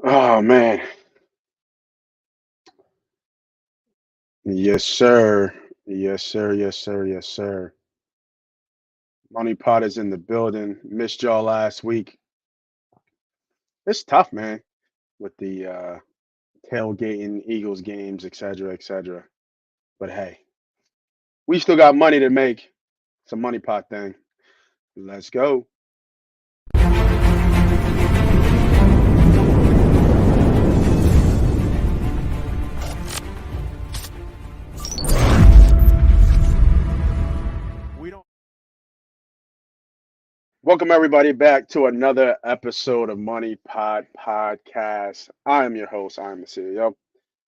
Oh man. Yes, sir. Yes, sir. Yes, sir. Yes, sir. Money Pot is in the building. Missed y'all last week. It's tough, man, with the tailgating, Eagles games, et cetera, et cetera. But hey, we still got money to make. It's a money pot thing. Let's go. We don't Welcome everybody back to another episode of Money Pot Podcast. I am your host. I am the CEO.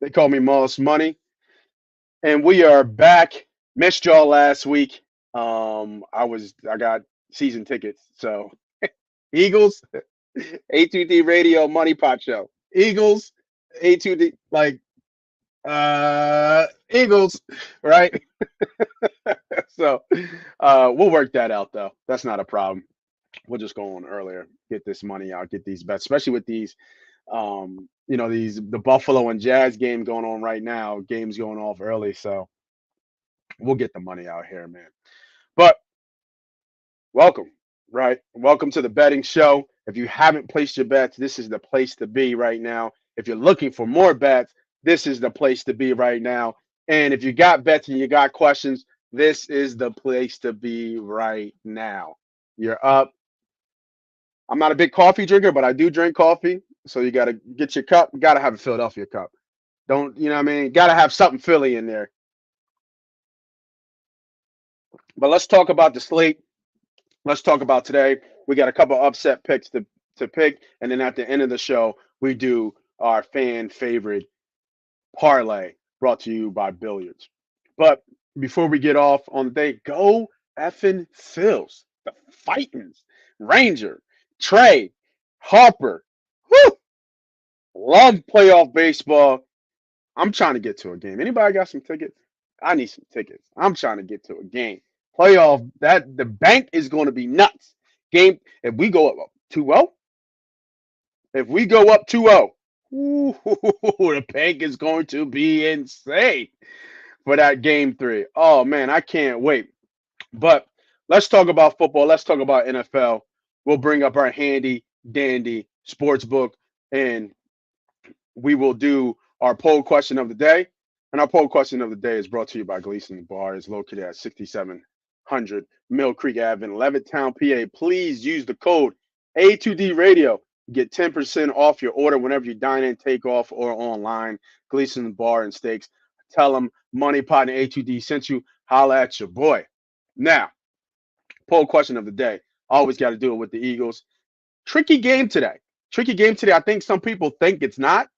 They call me Moss Money. And we are back. Missed y'all last week. I got season tickets. So Eagles, A2D Radio Money Pot Show. Eagles, A2D Eagles, right? So we'll work that out though. That's not a problem. We'll just go on earlier, get this money out, get these bets, especially with these the Buffalo and Jazz game going on right now, games going off early. So we'll get the money out here, man. But welcome, right? Welcome to the betting show. If you haven't placed your bets, this is the place to be right now. If you're looking for more bets, this is the place to be right now. And if you got bets and you got questions, this is the place to be right now. You're up. I'm not a big coffee drinker, but I do drink coffee. So you got to get your cup. You got to have a Philadelphia cup. Don't, you know what I mean? Got to have something Philly in there. But let's talk about the slate. Let's talk about today. We got a couple upset picks to pick, and then at the end of the show, we do our fan favorite parlay brought to you by Billiards. But before we get off on the day, go effing Phils, the Fightins, Ranger, Trey, Harper. Whoo! Love playoff baseball. I'm trying to get to a game. Anybody got some tickets? I need some tickets. I'm trying to get to a game. Playoff, that the bank is going to be nuts. Game, if we go up 2-0, if we go up 2-0, ooh, the bank is going to be insane for that game three. Oh man, I can't wait. But let's talk about football. Let's talk about NFL. We'll bring up our handy dandy sports book and we will do our poll question of the day. And our poll question of the day is brought to you by Gleason Bar. It's located at 6700 Mill Creek Ave in Levittown, PA. Please use the code A2D Radio. Get 10% off your order whenever you dine in, take off, or online. Gleason Bar and Steaks. Tell them Money Pot and A2D sent you. Holla at your boy. Now, poll question of the day. Always got to do it with the Eagles. Tricky game today. Tricky game today. I think some people think it's not.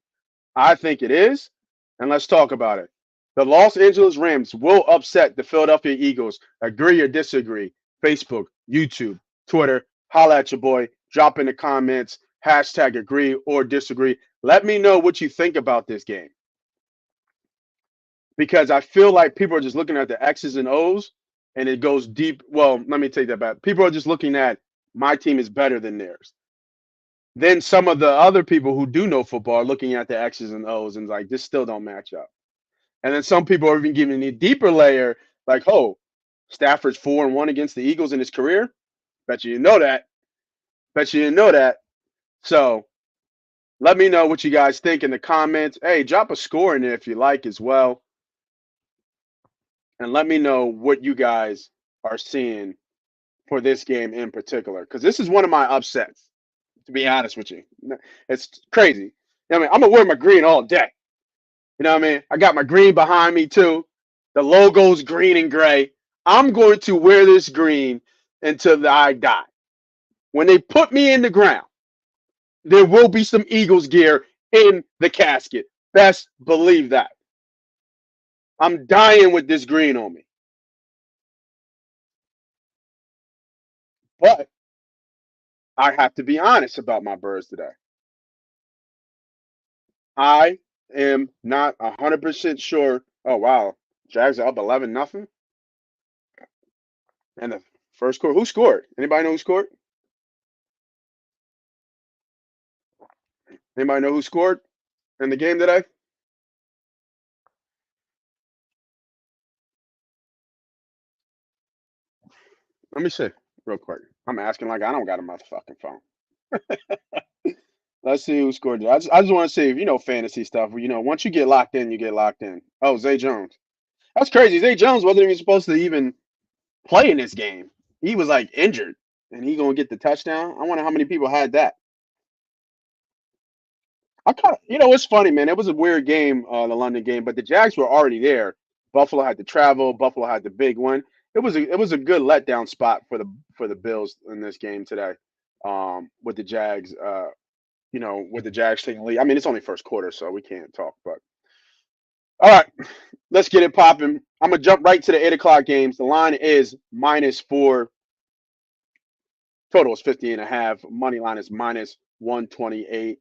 I think it is, and let's talk about it. The Los Angeles Rams will upset the Philadelphia Eagles. Agree or disagree? Facebook, YouTube, Twitter, holla at your boy. Drop in the comments, hashtag agree or disagree. Let me know what you think about this game. Because I feel like people are just looking at the X's and O's and it goes deep. Well, let me take that back. People are just looking at my team is better than theirs. Then some of the other people who do know football are looking at the X's and O's and like this still don't match up. And then some people are even giving a deeper layer, like, oh, Stafford's 4-1 against the Eagles in his career. Bet you know that. Bet you didn't know that. So let me know what you guys think in the comments. Hey, drop a score in there if you like as well. And let me know what you guys are seeing for this game in particular. Because this is one of my upsets, to be honest with you. It's crazy. I mean, I'm going to wear my green all day. You know what I mean? I got my green behind me too. The logo's green and gray. I'm going to wear this green until I die. When they put me in the ground, there will be some Eagles gear in the casket. Best believe that. I'm dying with this green on me. But I have to be honest about my birds today. I am not 100% sure. Oh, wow. Jags are up 11 nothing. And the first quarter, who scored? Anybody know who scored? Anybody know who scored in the game today? Let me see real quick. I'm asking like I don't got a motherfucking phone. Let's see who scored. I just want to see if you know fantasy stuff. You know, once you get locked in, you get locked in. Oh, Zay Jones. That's crazy. Zay Jones wasn't even supposed to even play in this game. He was like injured, and he gonna get the touchdown. I wonder how many people had that. I kind of, it's funny, man. It was a weird game, the London game, but the Jags were already there. Buffalo had to travel. Buffalo had the big one. It was a good letdown spot for the Bills in this game today, with the Jags. With the Jags taking the lead. I mean, it's only first quarter, so we can't talk. But all right, let's get it popping. I'm gonna jump right to the 8 o'clock games. The line is -4. Total is 50.5. Money line is -128.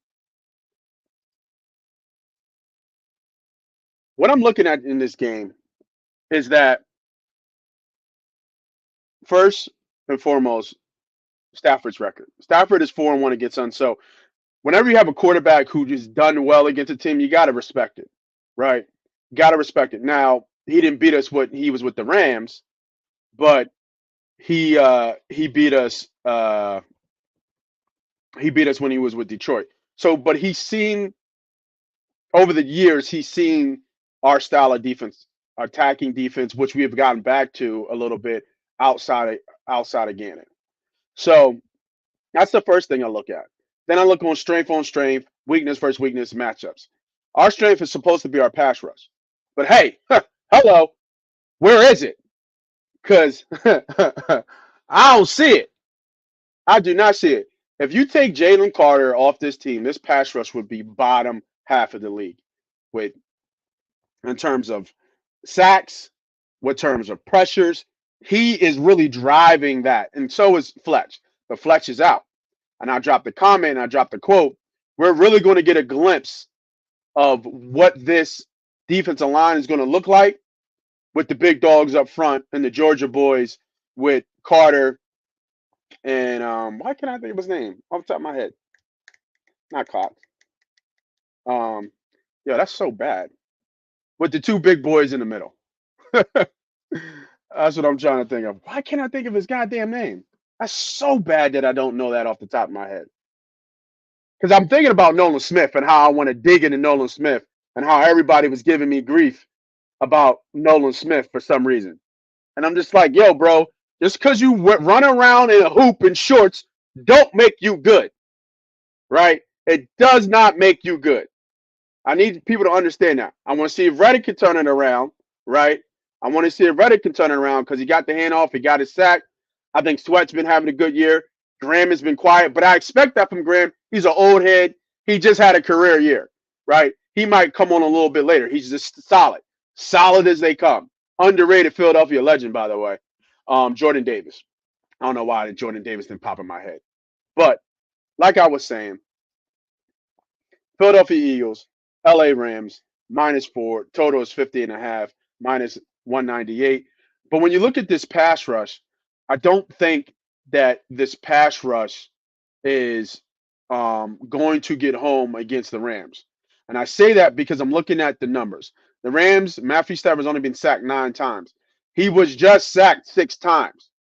What I'm looking at in this game is that first and foremost, Stafford's record. Stafford is 4-1 against us. So whenever you have a quarterback who just done well against a team, you got to respect it, right? Got to respect it. Now he didn't beat us when he was with the Rams, but he beat us. He beat us when he was with Detroit. So, but he's seen over the years, he's seen our style of defense, attacking defense, which we have gotten back to a little bit outside of outside of Gannon. So that's the first thing I look at. Then I look on strength, weakness versus weakness matchups. Our strength is supposed to be our pass rush. But hey, hello, where is it? Because I don't see it. I do not see it. If you take Jalen Carter off this team, this pass rush would be bottom half of the league with in terms of sacks, with terms of pressures. He is really driving that. And so is Fletch. But Fletch is out. And I dropped the comment and I dropped the quote. We're really going to get a glimpse of what this defensive line is going to look like with the big dogs up front and the Georgia boys with Carter and why can't I think of his name off the top of my head? Not Cox. Um, yeah, that's so bad. With the two big boys in the middle. That's what I'm trying to think of. Why can't I think of his goddamn name? That's so bad that I don't know that off the top of my head. Because I'm thinking about Nolan Smith and how I want to dig into Nolan Smith and how everybody was giving me grief about Nolan Smith for some reason. And I'm just like, yo, bro, just because you run around in a hoop in shorts don't make you good, right? It does not make you good. I need people to understand that. I want to see if Reddick can turn it around, right? I want to see if Reddick can turn it around because he got the handoff, he got his sack. I think Sweat's been having a good year. Graham has been quiet, but I expect that from Graham. He's an old head. He just had a career year, right? He might come on a little bit later. He's just solid as they come. Underrated Philadelphia legend, by the way. Jordan Davis. I don't know why Jordan Davis didn't pop in my head, but like I was saying, Philadelphia Eagles, LA Rams, -4. Total is 50.5, -198. But when you look at this pass rush, I don't think that this pass rush is going to get home against the Rams. And I say that because I'm looking at the numbers. The Rams, Matthew Stafford's only been sacked 9 times. He was just sacked 6 times,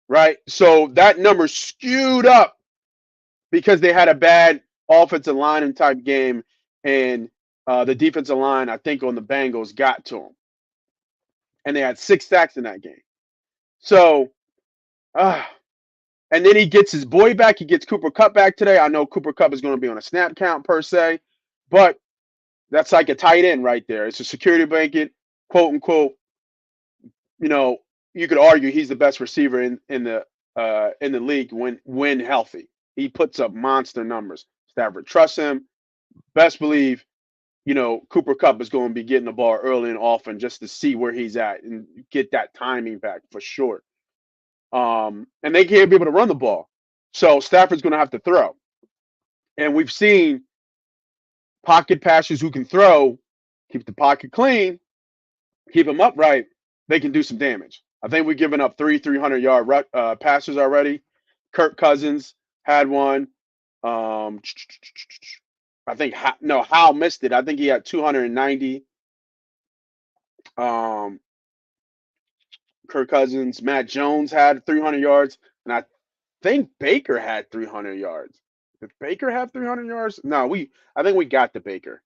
right? So that number skewed up because they had a bad offensive line and type game, and the defensive line, I think, on the Bengals got to them, and they had 6 sacks in that game. So, and then he gets his boy back. He gets Cooper Kupp back today. I know Cooper Kupp is going to be on a snap count per se, but that's like a tight end right there. It's a security blanket, quote unquote. You know, you could argue he's the best receiver in the league when healthy. He puts up monster numbers. Stafford trusts him. Best believe, Cooper Kupp is going to be getting the ball early and often just to see where he's at and get that timing back for sure. And they can't be able to run the ball. So Stafford's going to have to throw. And we've seen pocket passers who can throw, keep the pocket clean, keep them upright, they can do some damage. I think we've given up 300-yard passes already. Kirk Cousins had one. I think no, Howell missed it. I think he had 290. Um, Kirk Cousins, Matt Jones had 300 yards, and I think Baker had 300 yards. Did Baker have 300 yards? No, I think we got the Baker.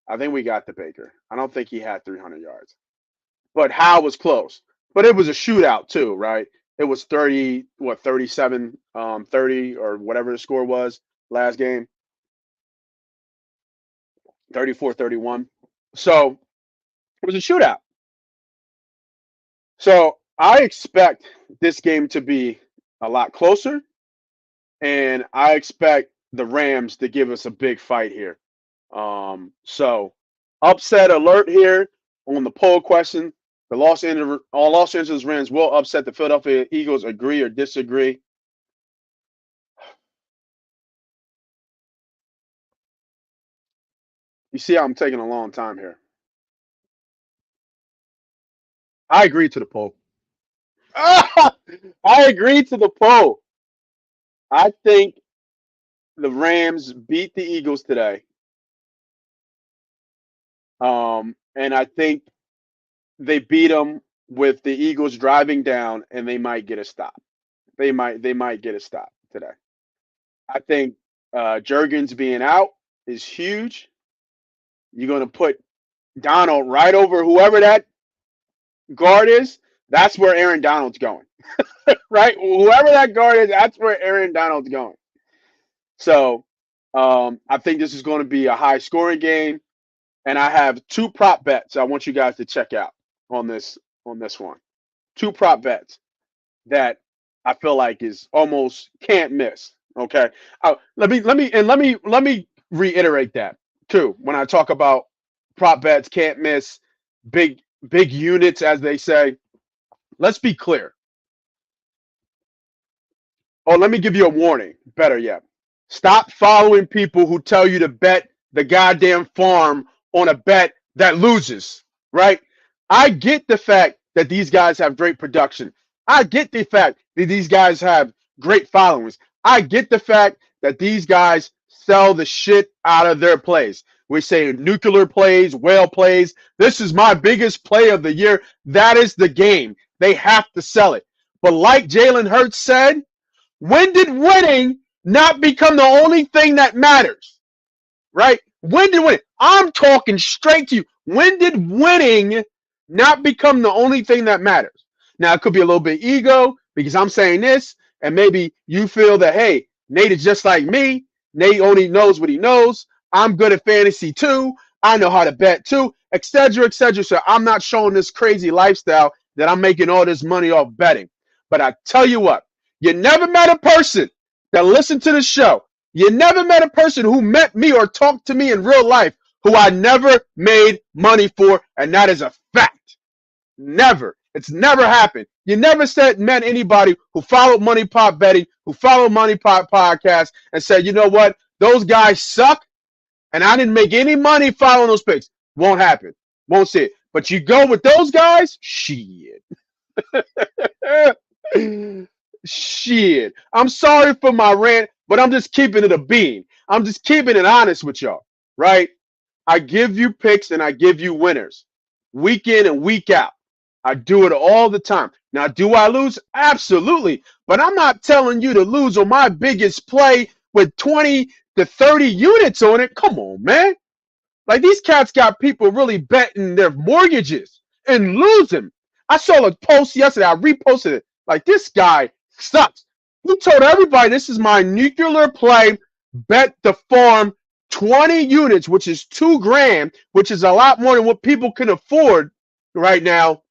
I think we got the Baker. I don't think he had 300 yards. But Howell was close. But it was a shootout too, right? It was 30, 37, 30 or whatever the score was last game. 34-31. So it was a shootout. So I expect this game to be a lot closer, and I expect the Rams to give us a big fight here. So upset alert here on the poll question. The Los Angeles Rams will upset the Philadelphia Eagles. Agree or disagree? You see how I'm taking a long time here. I agree to the poll. I agree to the poll. I think the Rams beat the Eagles today. And I think they beat them with the Eagles driving down, and they might get a stop. They might get a stop today. I think Jurgens being out is huge. You're going to put Donald right over whoever that guard is. That's where Aaron Donald's going, right? Whoever that guard is, that's where Aaron Donald's going. So I think this is going to be a high scoring game, and I have two prop bets I want you guys to check out on this one. Two prop bets that I feel like is almost can't miss. Okay, let me reiterate that too. When I talk about prop bets, can't miss, big units as they say. Let's be clear. Oh, let me give you a warning. Better yet, stop following people who tell you to bet the goddamn farm on a bet that loses. Right? I get the fact that these guys have great production. I get the fact that these guys have great followings. I get the fact that these guys sell the shit out of their plays. We say nuclear plays, whale plays. This is my biggest play of the year. That is the game. They have to sell it. But like Jalen Hurts said, when did winning not become the only thing that matters? Right? When did winning? I'm talking straight to you. When did winning not become the only thing that matters? Now, it could be a little bit ego because I'm saying this, and maybe you feel that, hey, Nate is just like me. Nate only knows what he knows. I'm good at fantasy too. I know how to bet too, etc., etc. So I'm not showing this crazy lifestyle that I'm making all this money off betting. But I tell you what, you never met a person that listened to the show. You never met a person who met me or talked to me in real life who I never made money for, and that is a fact. Never. It's never happened. You never met anybody who followed Money Pop Betting, who followed Money Pop Podcast, and said, you know what? Those guys suck, and I didn't make any money following those picks. Won't happen. Won't see it. But you go with those guys? Shit. Shit. I'm sorry for my rant, but I'm just keeping it a bean. I'm just keeping it honest with y'all, right? I give you picks and I give you winners week in and week out. I do it all the time. Now, do I lose? Absolutely. But I'm not telling you to lose on my biggest play with 20 to 30 units on it. Come on, man. Like, these cats got people really betting their mortgages and losing. I saw a post yesterday. I reposted it. Like, this guy sucks. He told everybody this is my nuclear play. Bet the farm 20 units, which is $2,000, which is a lot more than what people can afford right now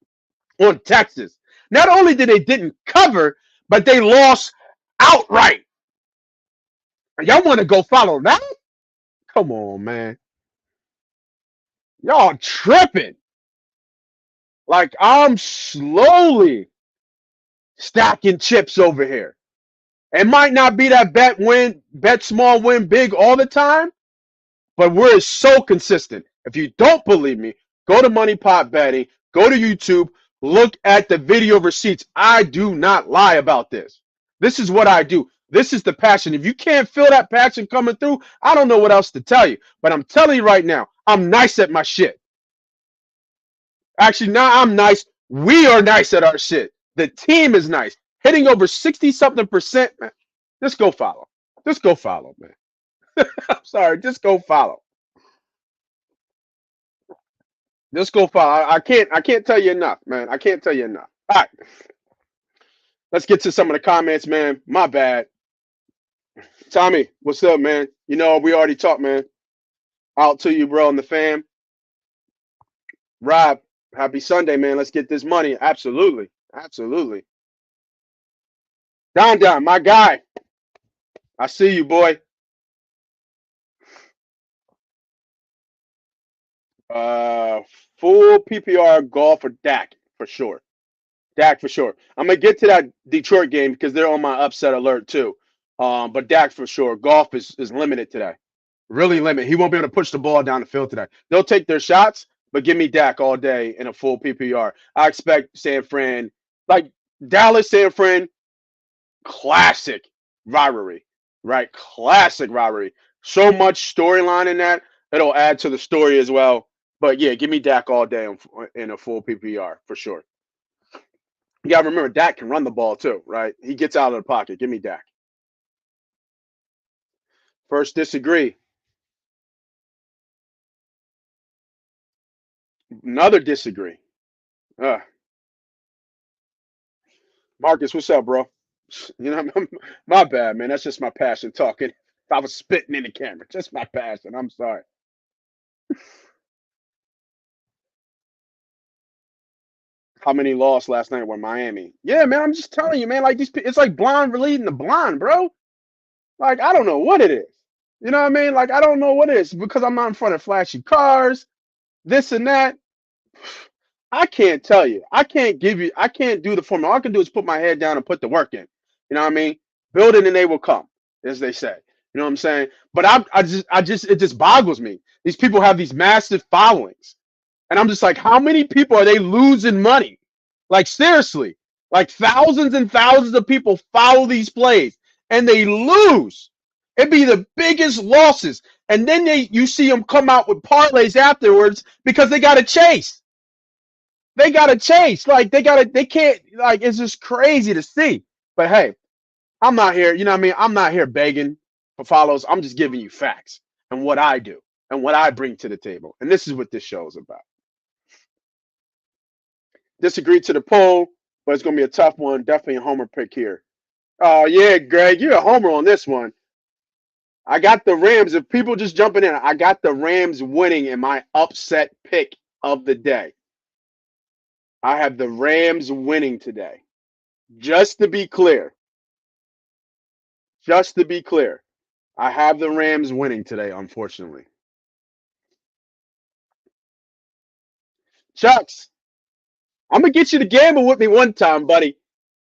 on Texas. Not only did they didn't cover, but they lost outright. Y'all want to go follow that? Come on, man. Y'all tripping. Like, I'm slowly stacking chips over here. It might not be that bet small, win big all the time, but we're so consistent. If you don't believe me, go to Money Pot Betting, go to YouTube, look at the video receipts. I do not lie about this. This is what I do. This is the passion. If you can't feel that passion coming through, I don't know what else to tell you. But I'm telling you right now, I'm nice at my shit. Actually, now I'm nice. We are nice at our shit. The team is nice. Hitting over 60 something percent, man. Just go follow. Just go follow, man. I'm sorry. Just go follow. Just go follow. I can't tell you enough, man. I can't tell you enough. All right. Let's get to some of the comments, man. My bad. Tommy, what's up, man? You know, we already talked, man. Out to you, bro, and the fam. Rob, happy Sunday, man. Let's get this money. Absolutely. Absolutely. Don, my guy. I see you, boy. Uh, Full PPR golf for Dak, for sure. Dak for sure. I'm gonna get to that Detroit game because they're on my upset alert too. But Dak for sure. Golf is limited today. Really limited. He won't be able to push the ball down the field today. They'll take their shots, but give me Dak all day in a full PPR. I expect San Fran, like Dallas, San Fran, classic rivalry, right? Classic rivalry. So much storyline in that. It'll add to the story as well. But yeah, give me Dak all day in a full PPR for sure. You got to remember, Dak can run the ball too, right? He gets out of the pocket. Give me Dak. First disagree. Another disagree. Uh, Marcus, what's up, bro? You know, my bad, man. That's just my passion talking. If I was spitting in the camera, just my passion. I'm sorry. How many lost last night were Miami? Yeah, man. I'm just telling you, man. Like it's like blind leading the blind, bro. Like I don't know what it is. You know what I mean? Like I don't know what it is because I'm not in front of flashy cars, this and that. I can't tell you. I can't give you. I can't do the formula. All I can do is put my head down and put the work in. You know what I mean? Build it and they will come, as they say. You know what I'm saying? But it just boggles me. These people have these massive followings, and I'm just like, how many people are they losing money? Like seriously, like thousands and thousands of people follow these plays, and they lose. It'd be the biggest losses, and then you see them come out with parlays afterwards because they got to chase. They gotta chase. Like they can't like it's just crazy to see. But hey, I'm not here, you know what I mean? I'm not here begging for follows. I'm just giving you facts and what I do and what I bring to the table. And this is what this show is about. Disagree to the poll, but it's gonna be a tough one. Definitely a homer pick here. Oh yeah, Greg, you're a homer on this one. I got the Rams. If people just jumping in, I got the Rams winning in my upset pick of the day. I have the Rams winning today. Just to be clear, I have the Rams winning today, unfortunately. Chucks, I'm going to get you to gamble with me one time, buddy.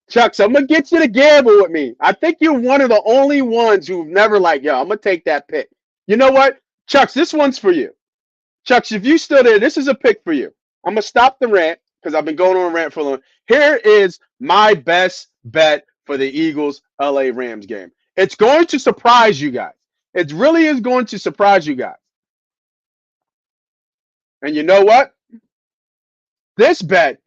Chucks, I'm going to get you to gamble with me. I think you're one of the only ones who've never like, yo, I'm going to take that pick. You know what? Chucks, this one's for you. Chucks, if you still there, this is a pick for you. I'm going to stop the rant because I've been going on a rant for a long. Here is my best bet for the Eagles LA Rams game. It's going to surprise you guys. It really is going to surprise you guys. And you know what? This bet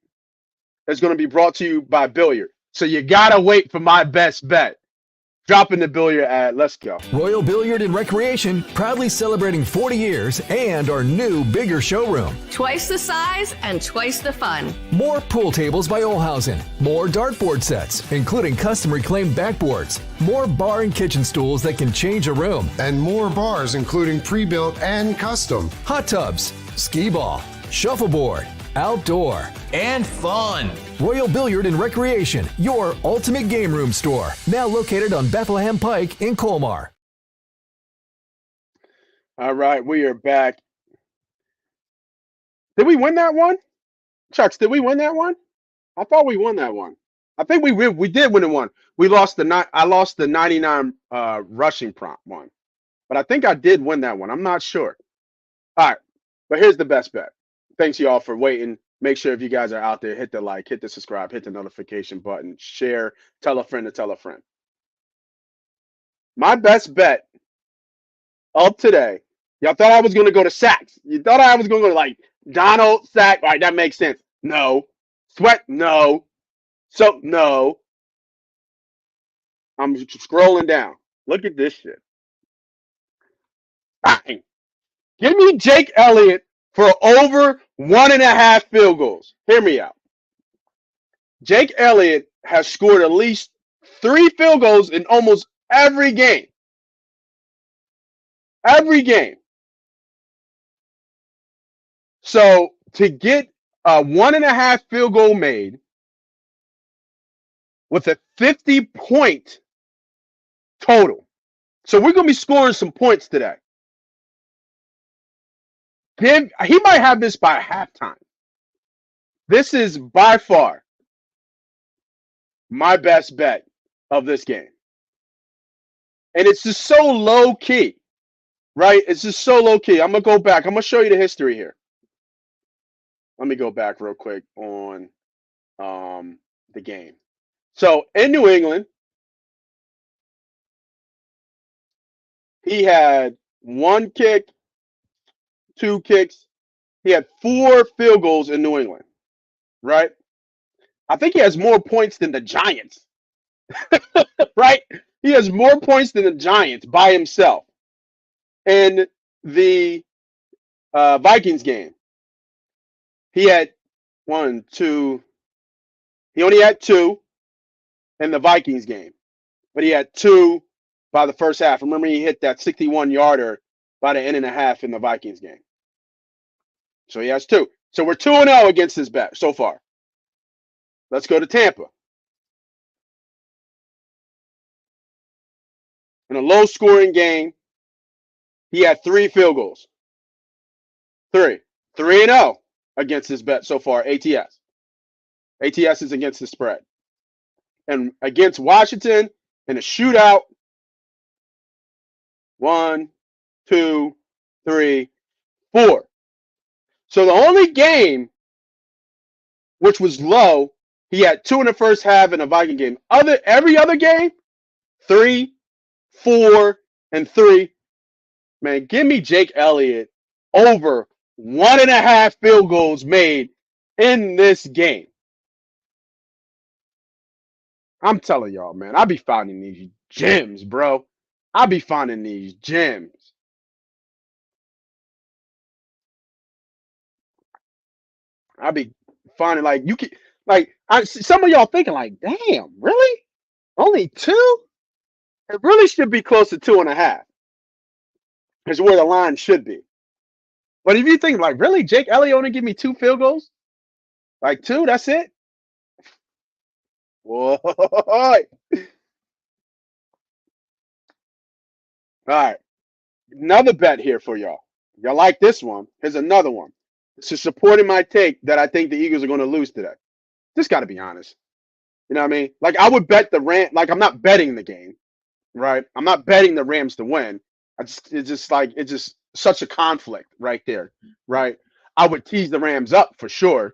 is going to be brought to you by Billiard. So you got to wait for my best bet. Dropping the Billiard ad. Let's go. Royal Billiard and Recreation, proudly celebrating 40 years and our new, bigger showroom. Twice the size and twice the fun. More pool tables by Olhausen. More dartboard sets, including custom reclaimed backboards. More bar and kitchen stools that can change a room. And more bars, including pre-built and custom. Hot tubs, skee ball, shuffleboard, outdoor, and fun. Royal Billiard and Recreation, your ultimate game room store. Now located on Bethlehem Pike in Colmar. All right, we are back. Did we win that one? Chucks, did we win that one? I thought we won that one. I think we did win the one. I lost the 99 rushing prompt one. But I think I did win that one. I'm not sure. All right, but here's the best bet. Thanks y'all for waiting. Make sure if you guys are out there, hit the like, hit the subscribe, hit the notification button, share, tell a friend to tell a friend. My best bet of today. Y'all thought I was going to go to sacks. You thought I was going to go to like Donald sack. All right, that makes sense. No. Sweat. No. So no. I'm scrolling down. Look at this shit. Bang. Give me Jake Elliott for over 1.5 field goals. Hear me out. Jake Elliott has scored at least 3 field goals in almost every game. Every game. So to get a 1.5 field goal made with a 50-point total. So we're going to be scoring some points today. He might have this by halftime. This is by far my best bet of this game. And it's just so low key, right? It's just so low key. I'm going to go back. I'm going to show you the history here. Let me go back real quick on the game. So in New England, he had 1 kick, 2 kicks. He had 4 field goals in New England, right? I think he has more points than the Giants, right? He has more points than the Giants by himself. In the Vikings game, he had 1, 2. He only had 2 in the Vikings game, but he had 2 by the first half. Remember, he hit that 61-yarder by the end and a half in the Vikings game. So he has 2. So we're 2-0 against this bet so far. Let's go to Tampa. In a low-scoring game, he had 3 field goals. 3-0 against this bet so far, ATS. ATS is against the spread. And against Washington in a shootout, 1, 2, 3, 4. So the only game which was low, he had 2 in the first half in a Viking game. Every other game, 3, 4, and 3. Man, give me Jake Elliott over 1.5 field goals made in this game. I'm telling y'all, man, I be finding these gems, bro. I be finding these gems. I be finding like you can some of y'all thinking like, damn, really? Only 2? It really should be close to 2.5. Is where the line should be. But if you think like, really, Jake Elliott only give me 2 field goals? Like 2, that's it? Whoa. All right. Another bet here for y'all. Y'all like this one? Here's another one. This is supporting my take that I think the Eagles are going to lose today. Just got to be honest. You know what I mean? Like, I would bet the Rams. Like, I'm not betting the game, right? I'm not betting the Rams to win. It's just such a conflict right there, right? I would tease the Rams up for sure,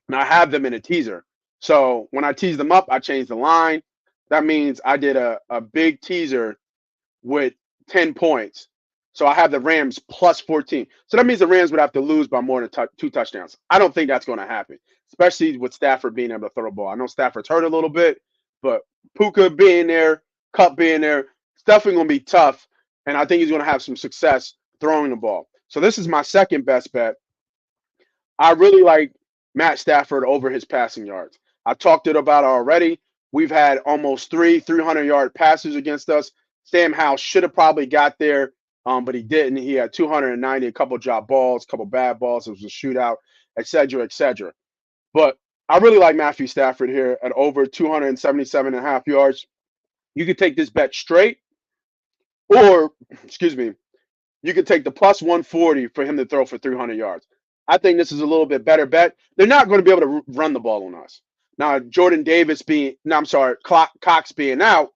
and I have them in a teaser. So when I tease them up, I change the line. That means I did a big teaser with 10 points. So I have the Rams plus 14. So that means the Rams would have to lose by more than 2 touchdowns. I don't think that's going to happen, especially with Stafford being able to throw the ball. I know Stafford's hurt a little bit, but Puka being there, Kupp being there, it's definitely going to be tough. And I think he's going to have some success throwing the ball. So this is my second best bet. I really like Matt Stafford over his passing yards. I talked about it already. We've had almost 300-yard passes against us. Sam Howell should have probably got there, but he didn't. He had 290, a couple drop balls, a couple bad balls. It was a shootout, et cetera, et cetera. But I really like Matthew Stafford here at over 277.5 yards. You could take this bet straight, or, you could take the plus 140 for him to throw for 300 yards. I think this is a little bit better bet. They're not going to be able to run the ball on us. Now, Cox being out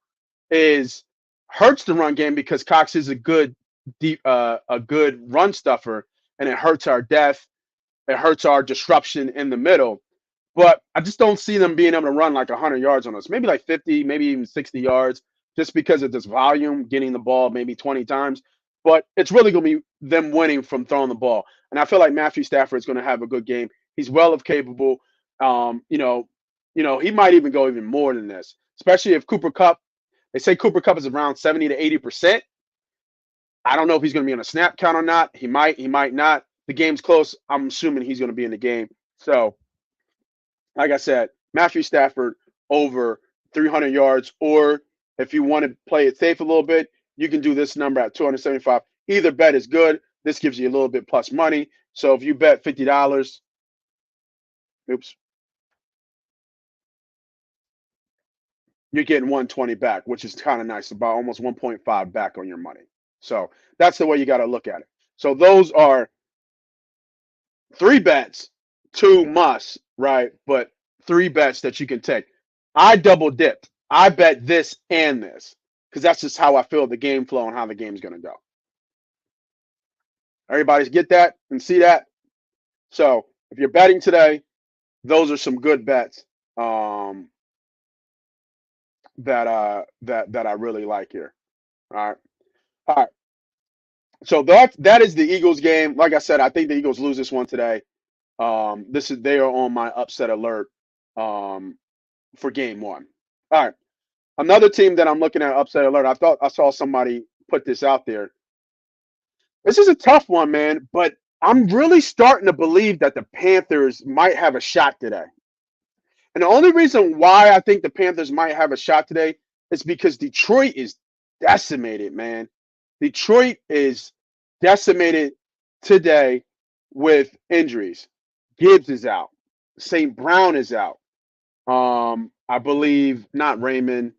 hurts the run game because Cox is a good run stuffer, and it hurts our depth. It hurts our disruption in the middle. But I just don't see them being able to run like 100 yards on us. Maybe like 50, maybe even 60 yards. just because of this volume, getting the ball maybe 20 times. But it's really going to be them winning from throwing the ball. And I feel like Matthew Stafford is going to have a good game. He's well of capable. He might even go even more than this, especially if Cooper Kupp. They say Cooper Kupp is around 70 to 80%. I don't know if he's going to be on a snap count or not. He might not. The game's close. I'm assuming he's going to be in the game. So, like I said, Matthew Stafford over 300 yards, or if you want to play it safe a little bit, you can do this number at 275. Either bet is good. This gives you a little bit plus money. So if you bet $50, you're getting 120 back, which is kind of nice, about almost 1.5 back on your money. So that's the way you got to look at it. So those are 3 bets, 2 must, right? But 3 bets that you can take. I double dipped. I bet this and this because that's just how I feel the game flow and how the game's going to go. Everybody's get that and see that? So if you're betting today, those are some good bets that I really like here. All right. So that is the Eagles game. Like I said, I think the Eagles lose this one today. They are on my upset alert for game 1. All right. Another team that I'm looking at upset alert. I thought I saw somebody put this out there. This is a tough one, man, but I'm really starting to believe that the Panthers might have a shot today. And the only reason why I think the Panthers might have a shot today is because Detroit is decimated, man. Detroit is decimated today with injuries. Gibbs is out. St. Brown is out. I believe not Raymond.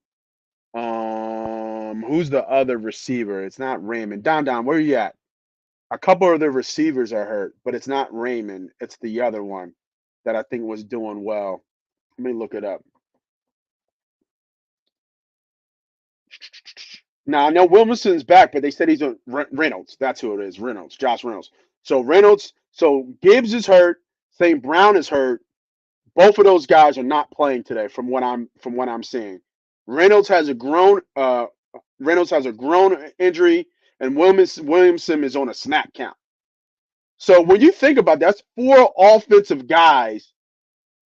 Who's the other receiver? It's not Raymond. Don, where are you at? A couple of the receivers are hurt, but it's not Raymond. It's the other one that I think was doing well. Let me look it up. Now, I know Wilmerson's back, but they said he's on Reynolds. That's who it is, Reynolds, Josh Reynolds. So Gibbs is hurt. St. Brown is hurt. Both of those guys are not playing today from what I'm seeing. Reynolds has a groin injury, and Williamson is on a snap count. So when you think about that, that's 4 offensive guys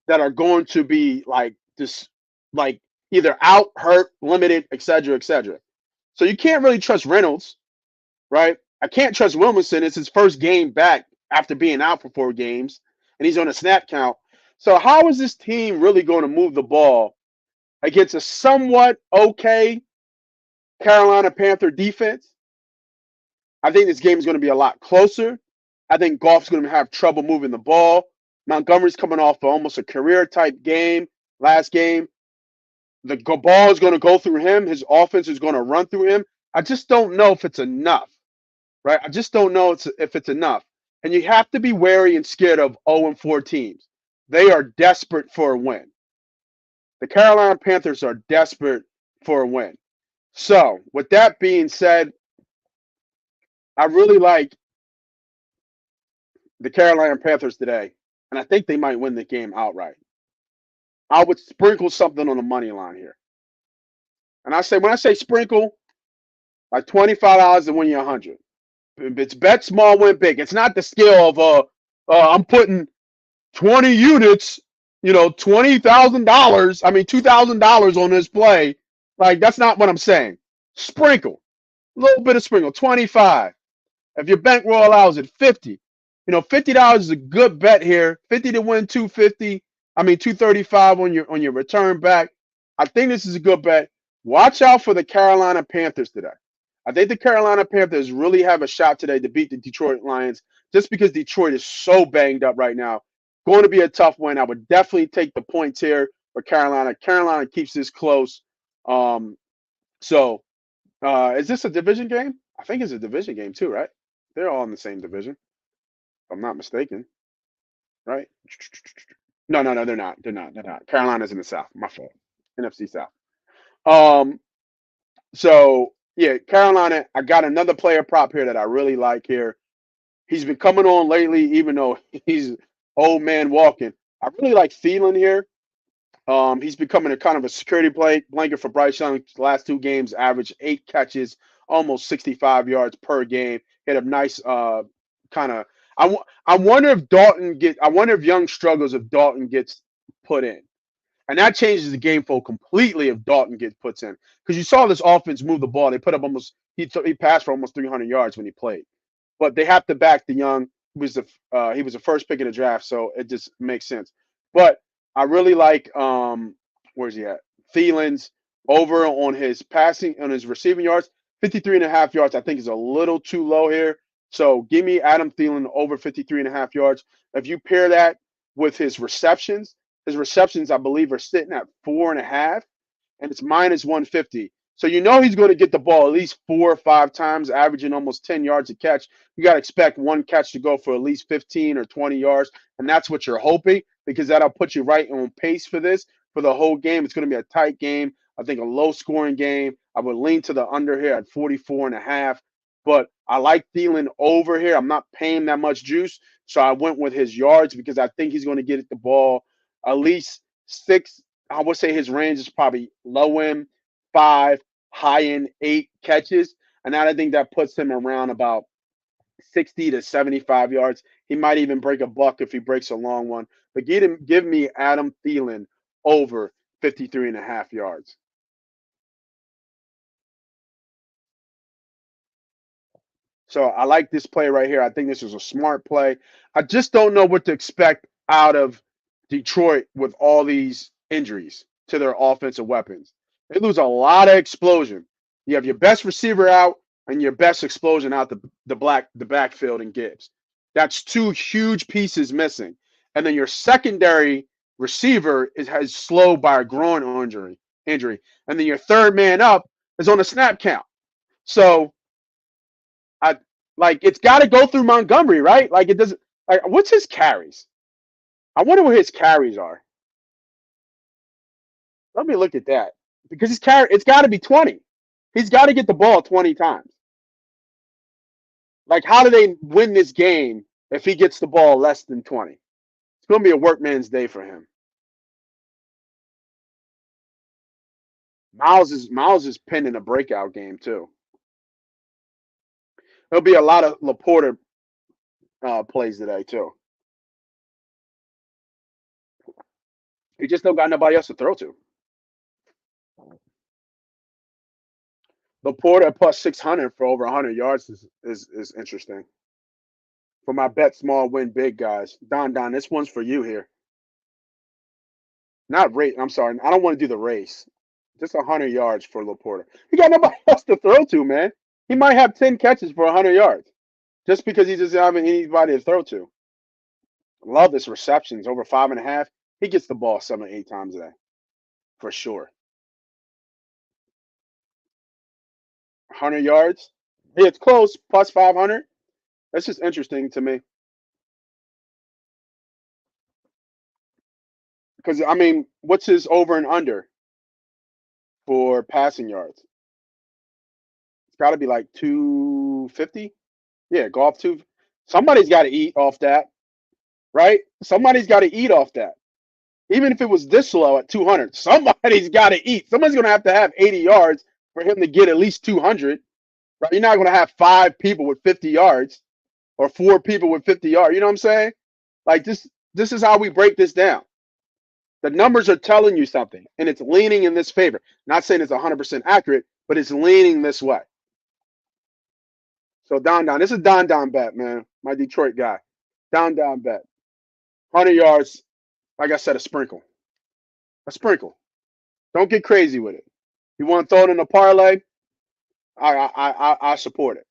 that are going to be either out, hurt, limited, et cetera, et cetera. So you can't really trust Reynolds, right? I can't trust Williamson. It's his first game back after being out for 4 games, and he's on a snap count. So how is this team really going to move the ball against a somewhat okay Carolina Panther defense? I think this game is going to be a lot closer. I think Goff's going to have trouble moving the ball. Montgomery's coming off of almost a career-type game last game. The ball is going to go through him. His offense is going to run through him. I just don't know if it's enough, right? I just don't know if it's enough. And you have to be wary and scared of 0-4 teams. They are desperate for a win. The Carolina Panthers are desperate for a win. So, with that being said, I really like the Carolina Panthers today, and I think they might win the game outright. I would sprinkle something on the money line here. And when I say sprinkle, like $25 to win you 100. It's bet small, win big. It's not the scale of I'm putting 20 units, $20,000. I mean $2,000 on this play. Like that's not what I'm saying. Sprinkle, a little bit of sprinkle. 25. If your bankroll allows it, 50. $50 is a good bet here. 50 to win 250. I mean 235 on your return back. I think this is a good bet. Watch out for the Carolina Panthers today. I think the Carolina Panthers really have a shot today to beat the Detroit Lions just because Detroit is so banged up right now. Going to be a tough win. I would definitely take the points here for Carolina. Carolina keeps this close. Is this a division game? I think it's a division game too, right? They're all in the same division, if I'm not mistaken. Right? No, they're not. They're not. Carolina's in the South. My fault. NFC South. Carolina, I got another player prop here that I really like here. He's been coming on lately, even though he's old man walking. I really like Thielen here. He's becoming a kind of a security blanket for Bryce Young. The last 2 games, averaged 8 catches, almost 65 yards per game. Hit a nice kind of. I wonder if I wonder if Young struggles if Dalton gets put in. And that changes the game flow completely if Dalton gets puts in. Because you saw this offense move the ball. They put up he passed for almost 300 yards when he played. But they have to back the Young. He was the first pick in the draft, so it just makes sense. But I really like where's he at? Thielen's over on his receiving yards. 53 and a half yards, I think, is a little too low here. So give me Adam Thielen over 53 and a half yards. If you pair that with his receptions, I believe, are sitting at 4.5, and it's minus 150. So you know he's going to get the ball at least 4 or 5 times, averaging almost 10 yards a catch. You got to expect one catch to go for at least 15 or 20 yards, and that's what you're hoping because that'll put you right on pace for this for the whole game. It's going to be a tight game. I think a low-scoring game. I would lean to the under here at 44.5, but I like Thielen over here. I'm not paying that much juice, so I went with his yards because I think he's going to get the ball at least 6. I would say his range is probably low end 5, high end 8 catches. And I think that puts him around about 60 to 75 yards. He might even break a buck if he breaks a long one. But give me Adam Thielen over 53 and a half yards. So I like this play right here. I think this is a smart play. I just don't know what to expect out of Detroit with all these injuries to their offensive weapons. They lose a lot of explosion. You have your best receiver out and your best explosion out the backfield in Gibbs. That's 2 huge pieces missing. And then your secondary receiver has slowed by a groin injury. And then your third man up is on a snap count. So it's got to go through Montgomery, right? Like it doesn't. Like what's his carries? I wonder what his carries are. Let me look at that because it's got to be 20. He's got to get the ball 20 times. Like how do they win this game if he gets the ball less than 20? It's going to be a workman's day for him. Miles is pinning a breakout game too. There'll be a lot of Laporta plays today too. He just don't got nobody else to throw to. Laporta plus 600 for over 100 yards is interesting. For my bet small win big guys, Don, this one's for you here. Not race. I'm sorry, I don't want to do the race. Just 100 yards for Laporta. He got nobody else to throw to, man. He might have 10 catches for 100 yards, just because he doesn't have anybody to throw to. Love this receptions over 5.5. He gets the ball 7 or 8 times a day, for sure. 100 yards. Yeah, it's close. Plus 500. That's just interesting to me. Because, I mean, what's his over and under for passing yards? It's got to be like 250. Yeah, golf 2. Somebody's got to eat off that, right? Somebody's got to eat off that. Even if it was this low at 200, somebody's got to eat. Someone's going to have 80 yards for him to get at least 200. Right? You're not going to have 5 people with 50 yards or 4 people with 50 yards. You know what I'm saying? Like this is how we break this down. The numbers are telling you something, and it's leaning in this favor. Not saying it's 100% accurate, but it's leaning this way. So Don, this is Don bet, man. My Detroit guy. Don bet. 100 yards, like I said, a sprinkle. A sprinkle. Don't get crazy with it. You want to throw it in a parlay? I support it.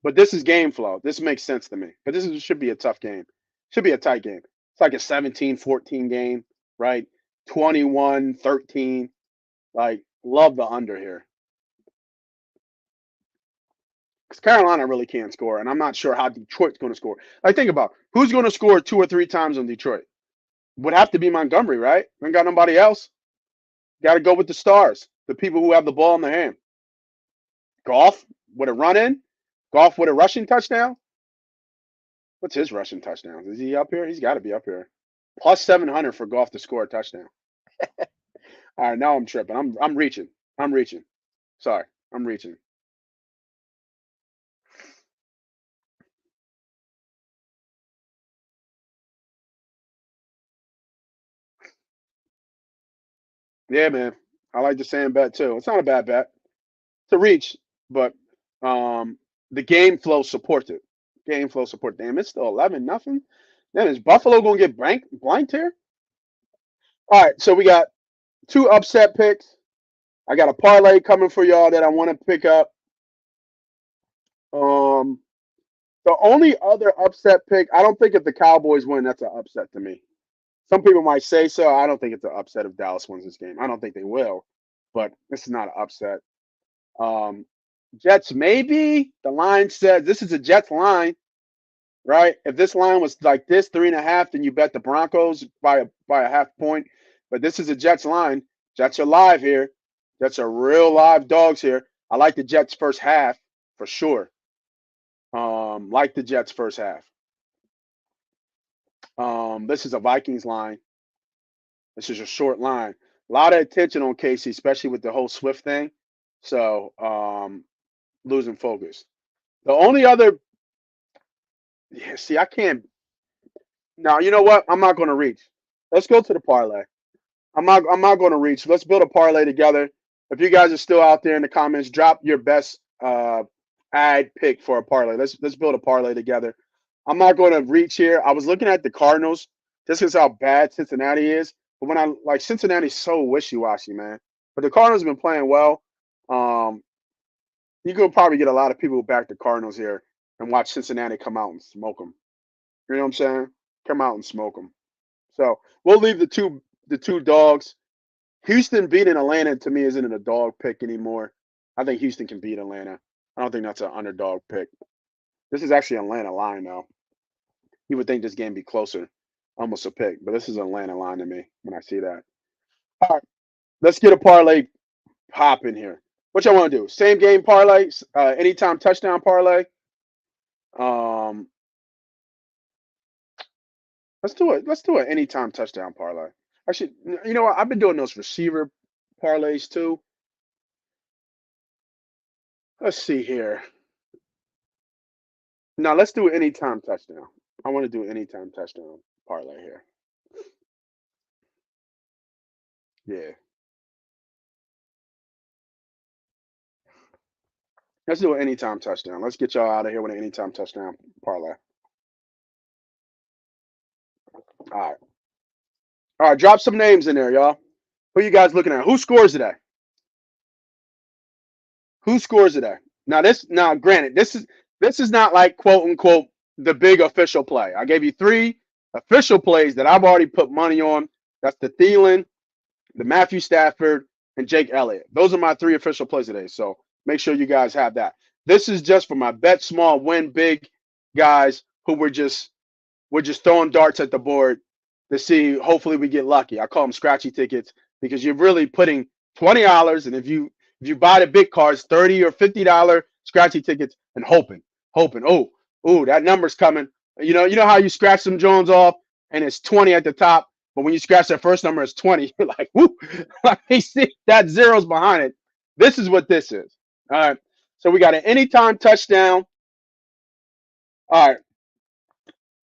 But this is game flow. This makes sense to me. But should be a tough game. Should be a tight game. It's like a 17-14 game, right? 21-13. Like, love the under here. Because Carolina really can't score, and I'm not sure how Detroit's going to score. Like, think about who's going to score 2 or 3 times on Detroit. Would have to be Montgomery, right? Ain't got nobody else. Got to go with the stars, the people who have the ball in their hand. Goff with a run in. Goff with a rushing touchdown. What's his rushing touchdown? Is he up here? He's got to be up here. Plus 700 for Goff to score a touchdown. All right, now I'm tripping. I'm reaching. I'm reaching. Sorry, I'm reaching. Yeah, man. I like the same bet too. It's not a bad bet. It's a reach, but um, the game flow supports it. Game flow support. Damn, it's still 11-0. Then is Buffalo gonna get blanked here? All right, so we got two upset picks. I got a parlay coming for y'all that I want to pick up. Um, the only other upset pick, I don't think if the Cowboys win, that's an upset to me. Some people might say so. I don't think it's an upset if Dallas wins this game. I don't think they will, but this is not an upset. Um, Jets maybe. The line says this is a Jets line, right? If this line was like this, 3.5, then you bet the Broncos by a half point. But this is a Jets line. Jets are live here. Jets are real live dogs here. I like the Jets first half for sure. Like the Jets first half. This is a Vikings line. This is a short line. A lot of attention on Casey, especially with the whole Swift thing. So losing focus. The only other, yeah, see, I can't. Now you know what? I'm not going to reach. Let's go to the parlay. I'm not going to reach. Let's build a parlay together. If you guys are still out there in the comments, drop your best ad pick for a parlay. Let's build a parlay together. I'm not going to reach here. I was looking at the Cardinals just because how bad Cincinnati is. But when I like Cincinnati's so wishy-washy, man. But the Cardinals have been playing well. Um, you could probably get a lot of people who back the Cardinals here and watch Cincinnati come out and smoke them. You know what I'm saying? Come out and smoke them. So we'll leave the two dogs. Houston beating Atlanta to me isn't a dog pick anymore. I think Houston can beat Atlanta. I don't think that's an underdog pick. This is actually Atlanta line though. You would think this game be closer, almost a pick, but this is Atlanta line to me when I see that. All right, let's get a parlay pop in here. What y'all want to do? Same game parlay, anytime touchdown parlay. Um, let's do it. Let's do it anytime touchdown parlay. Actually, you know what? I've been doing those receiver parlays too. Let's see here. Now let's do anytime touchdown. I want to do anytime touchdown parlay here. Yeah. Let's do an anytime touchdown. Let's get y'all out of here with an anytime touchdown parlay. All right. All right, drop some names in there, y'all. Who you guys looking at? Who scores today? Who scores today? Now granted, this is not like quote unquote the big official play. I gave you three official plays that I've already put money on. That's the Thielen, the Matthew Stafford, and Jake Elliott. Those are my three official plays today. So make sure you guys have that. This is just for my bet small, win big guys who we're just throwing darts at the board to see. Hopefully, we get lucky. I call them scratchy tickets because you're really putting $20, and if you buy the big cards, $30 or $50 scratchy tickets, and hoping. Oh, that number's coming. You know how you scratch some Jones off and it's 20 at the top, but when you scratch that first number, it's 20. You're like, whoo! Like, see that zero's behind it. This is what this is. All right. So we got an anytime touchdown. All right.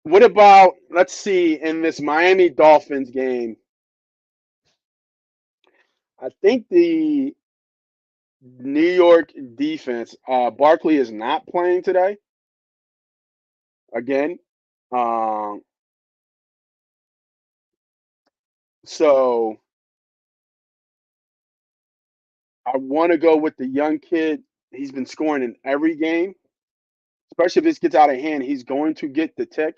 What about, let's see, in this Miami Dolphins game? I think the New York defense, Barkley is not playing today again. Um, so I want to go with the young kid. He's been scoring in every game, especially if this gets out of hand. He's going to get the tick.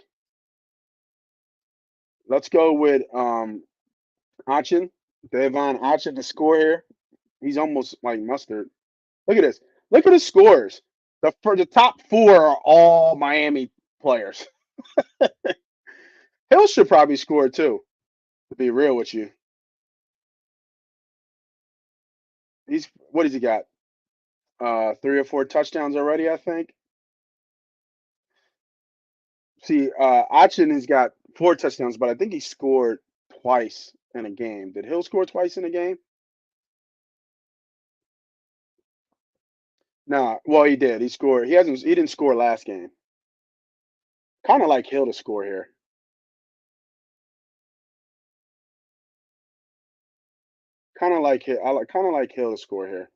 Let's go with Achin, Devon Achin to score here. He's almost like mustard. Look at this. Look at his scores. For the top four are all Miami players. Hill should probably score too, to be real with you. What has he got? Three or four touchdowns already, I think. See, Achin has got four touchdowns, but I think he scored twice in a game. Did Hill score twice in a game? Nah. Well, he did. He scored. He hasn't. He didn't score last game. Kind of like Hill to score here. Kind of like Hill. Kind of like Hill to score here.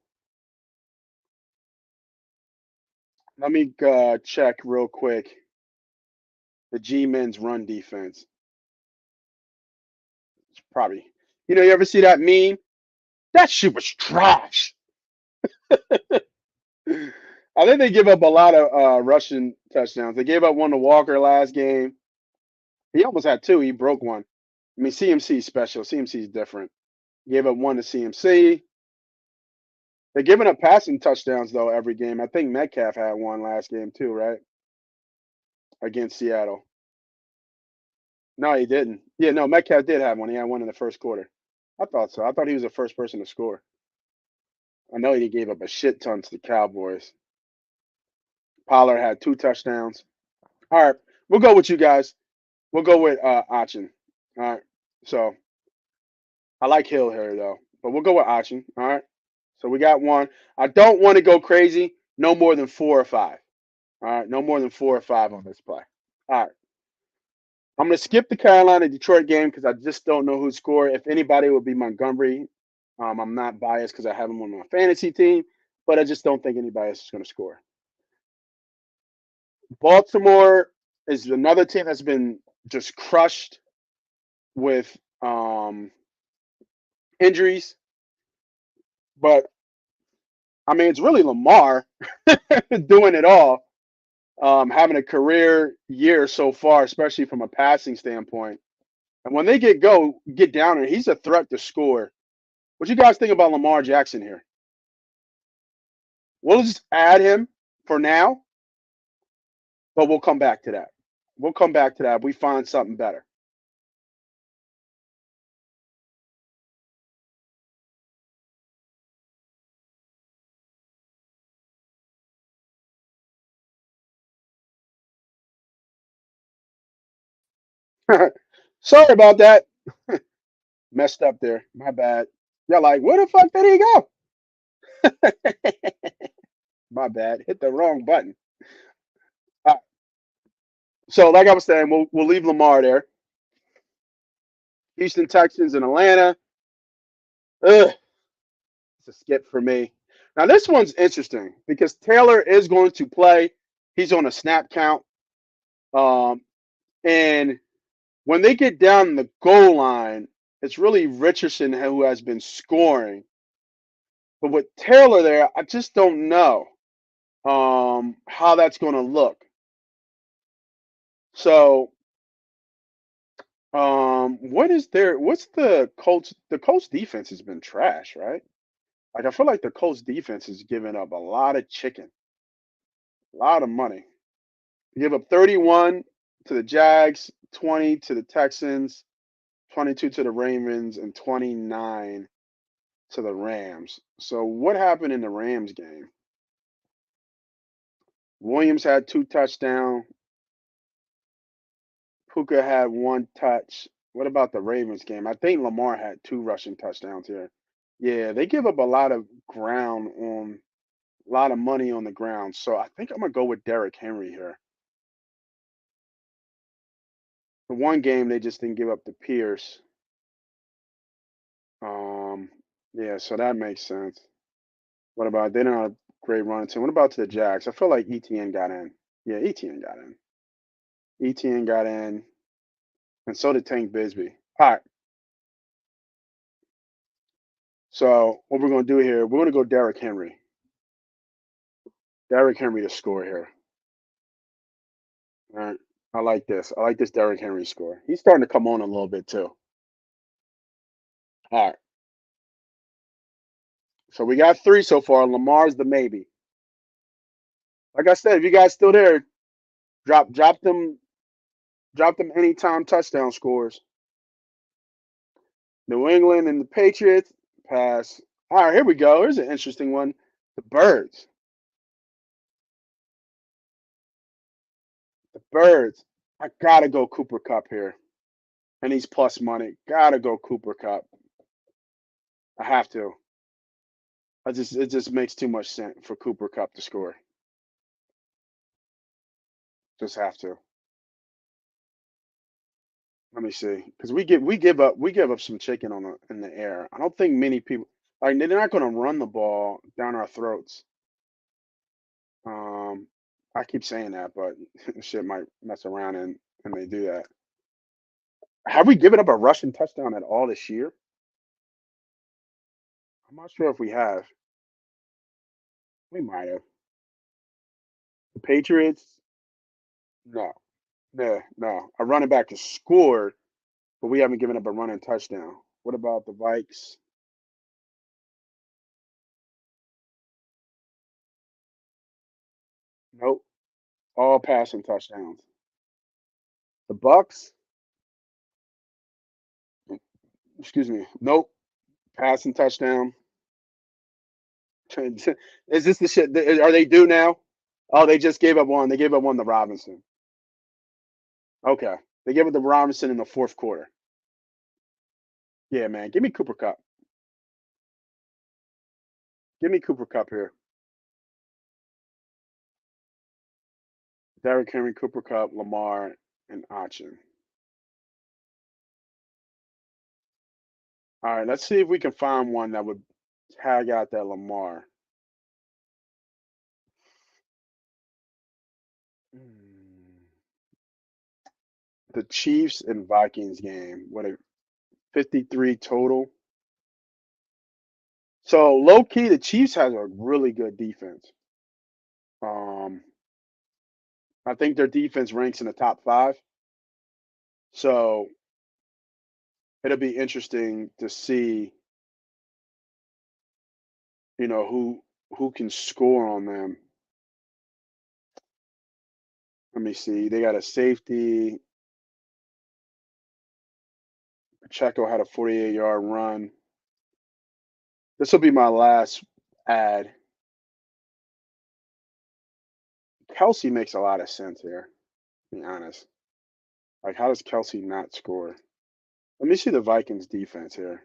Let me check real quick the G-men's run defense. It's probably. You ever see that meme? That shit was trash. I think they give up a lot of rushing touchdowns. They gave up one to Walker last game. He almost had two. He broke one. I mean, CMC is special. CMC is different. Gave up one to CMC. They're giving up passing touchdowns though every game. I think Metcalf had one last game too, right? Against Seattle. No, he didn't. Yeah, no, Metcalf did have one. He had one in the first quarter. I thought so. I thought he was the first person to score. I know he gave up a shit ton to the Cowboys. Pollard had 2 touchdowns. All right, we'll go with you guys. We'll go with Achin. All right. So I like Hill here though, but we'll go with Achin. All right. So we got one. I don't want to go crazy. No more than 4 or 5. All right. No more than 4 or 5 on this play. All right. I'm going to skip the Carolina Detroit game because I just don't know who scored. If anybody, it would be Montgomery. I'm not biased because I have him on my fantasy team, but I just don't think anybody else is going to score. Baltimore is another team that's been just crushed with injuries. But, I mean, it's really Lamar doing it all, having a career year so far, especially from a passing standpoint. And when they get down there, he's a threat to score. What you guys think about Lamar Jackson here? We'll just add him for now, but we'll come back to that. We'll come back to that if we find something better. Sorry about that. Messed up there. My bad. Y'all like, where the fuck did he go? My bad. Hit the wrong button. So, like I was saying, we'll leave Lamar there. Houston Texans and Atlanta. Ugh, it's a skip for me. Now, this one's interesting because Taylor is going to play. He's on a snap count. And when they get down the goal line, it's really Richardson who has been scoring. But with Taylor there, I just don't know how that's going to look. So, what's the Colts? The Colts defense has been trash, right? Like I feel like the Colts defense is giving up a lot of chicken, a lot of money. They give up 31 to the Jags, 20 to the Texans, 22 to the Ravens, and 29 to the Rams. So what happened in the Rams game? Williams had 2 touchdowns. Puka had 1 touch. What about the Ravens game? I think Lamar had 2 rushing touchdowns here. Yeah, they give up a lot of ground on a lot of money on the ground. So I think I'm gonna go with Derrick Henry here. The one game they just didn't give up to Pierce. Yeah, so that makes sense. What about they don't have a great running team? What about to the Jags? I feel like ETN got in. Yeah, ETN got in. ETN got in, and so did Tank Bisbee. All right. So what we're gonna do here? We're gonna go Derrick Henry. Derrick Henry to score here. All right. I like this. I like this Derrick Henry score. He's starting to come on a little bit too. All right. So we got 3 so far. Lamar's the maybe. Like I said, if you guys still there, drop them anytime touchdown scores. New England and the Patriots pass. All right, here we go. Here's an interesting one. The Birds. The Birds. I gotta go Cooper Cup here. and he's plus money. Gotta go Cooper Cup. I have to. It just makes too much sense for Cooper Cup to score. Just have to. Let me see, because we give up some chicken in the air. I don't think many people like they're not going to run the ball down our throats. Um, I keep saying that, but shit might mess around and they do that. Have we given up a rushing touchdown at all this year? I'm not sure if we have. We might have. The Patriots? No, no. A running back has scored, but we haven't given up a running touchdown. What about the Vikes? Nope. All passing touchdowns. The Bucks? Excuse me. Nope. Passing touchdown. Is this the shit? Are they due now? Oh, they just gave up one. They gave up one to Robinson. Okay. They gave it to Robinson in the fourth quarter. Yeah, man. Give me Cooper Cup. Give me Cooper Cup here. Derrick Henry, Cooper Cup, Lamar, and Achin. All right, let's see if we can find one that would tag out that Lamar. The Chiefs and Vikings game. What a 53 total. So low key, the Chiefs has a really good defense. Um, I think their defense ranks in the top 5. So it'll be interesting to see, who can score on them. Let me see. They got a safety. Pacheco had a 48-yard run. This will be my last ad. Kelsey makes a lot of sense here, to be honest. Like, how does Kelsey not score? Let me see the Vikings defense here.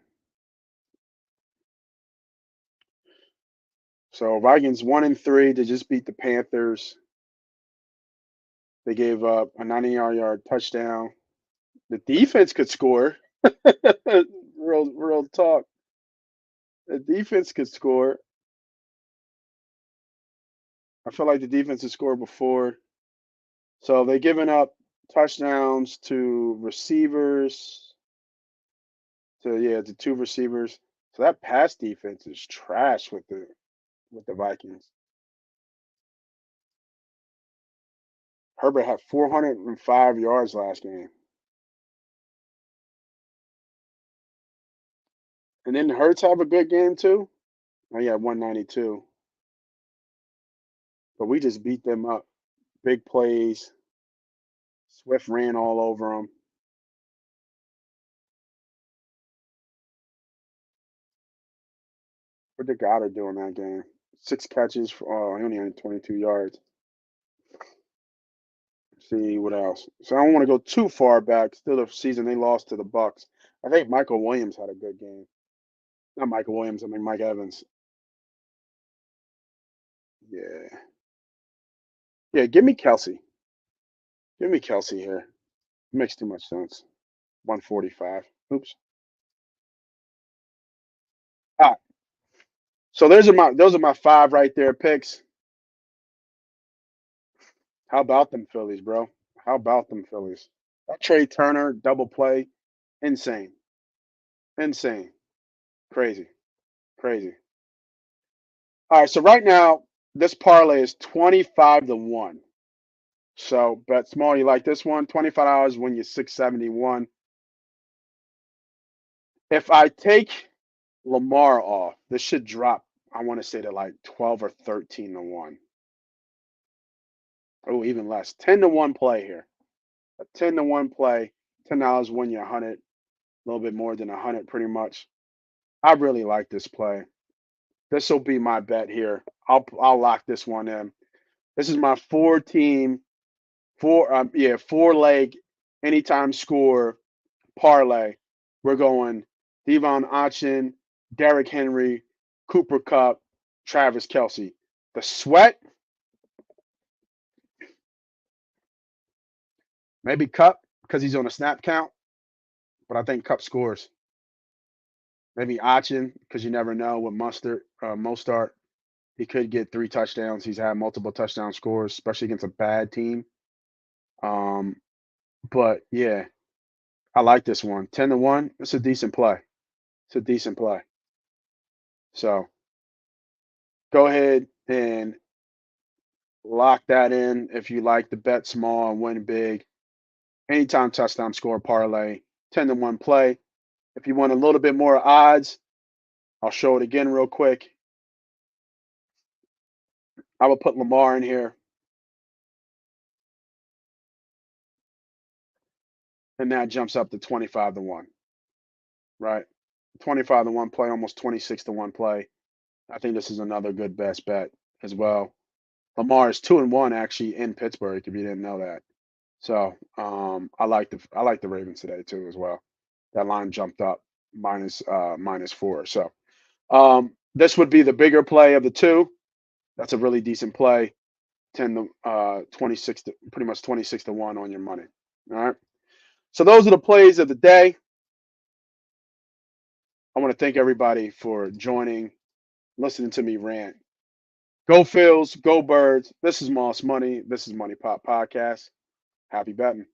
So Vikings 1-3. They just beat the Panthers. They gave up a 90-yard touchdown. The defense could score. Real talk. The defense could score. I feel like the defense has scored before. So they've given up touchdowns to receivers. To 2 receivers. So that pass defense is trash with the Vikings. Herbert had 405 yards last game. And then Hurts have a good game too. Oh, he had 192. But we just beat them up. Big plays. Swift ran all over them. What did Goddard do in that game? 6 catches for he only had 22 yards. Let's see what else. So I don't want to go too far back. Still the season they lost to the Bucks. I think Michael Williams had a good game. Not Michael Williams, I mean Mike Evans. Yeah. Yeah, give me Kelsey. Give me Kelsey here. Makes too much sense. 145. Oops. All right. So those are my 5 right there picks. How about them Phillies, bro? How about them Phillies? That Trey Turner double play, insane. Insane. Crazy. Crazy. All right, so right now this parlay is 25-1. So bet small, you like this one? $25 when you're 671. If I take Lamar off, this should drop, I want to say to like 12 or 13-1. Oh, even less. 10-1 play here. A 10-1 play. $10 win you 100. A little bit more than 100 pretty much. I really like this play. This will be my bet here. I'll lock this one in. This is my 4-leg anytime score parlay, we're going Devon Achin, Derrick Henry, Cooper Kupp, Travis Kelce. The sweat, maybe Kupp because he's on a snap count, but I think Kupp scores. Maybe Achin because you never know with Mostart. He could get 3 touchdowns. He's had multiple touchdown scores, especially against a bad team. But yeah, I like this one. 10-1. It's a decent play. It's a decent play. So go ahead and lock that in if you like to bet small and win big. Anytime touchdown score parlay, 10-1 play. If you want a little bit more odds, I'll show it again real quick. I will put Lamar in here. And that jumps up to 25-1. Right? 25-1 play, almost 26-1 play. I think this is another good best bet as well. Lamar is 2-1 actually in Pittsburgh, if you didn't know that. So I like the Ravens today too as well. That line jumped up -4. So this would be the bigger play of the two. That's a really decent play. 26 to pretty much 26-1 on your money. All right. So those are the plays of the day. I want to thank everybody for joining, listening to me rant. Go Phils, go Birds. This is Moss Money. This is Money Pop Podcast. Happy betting.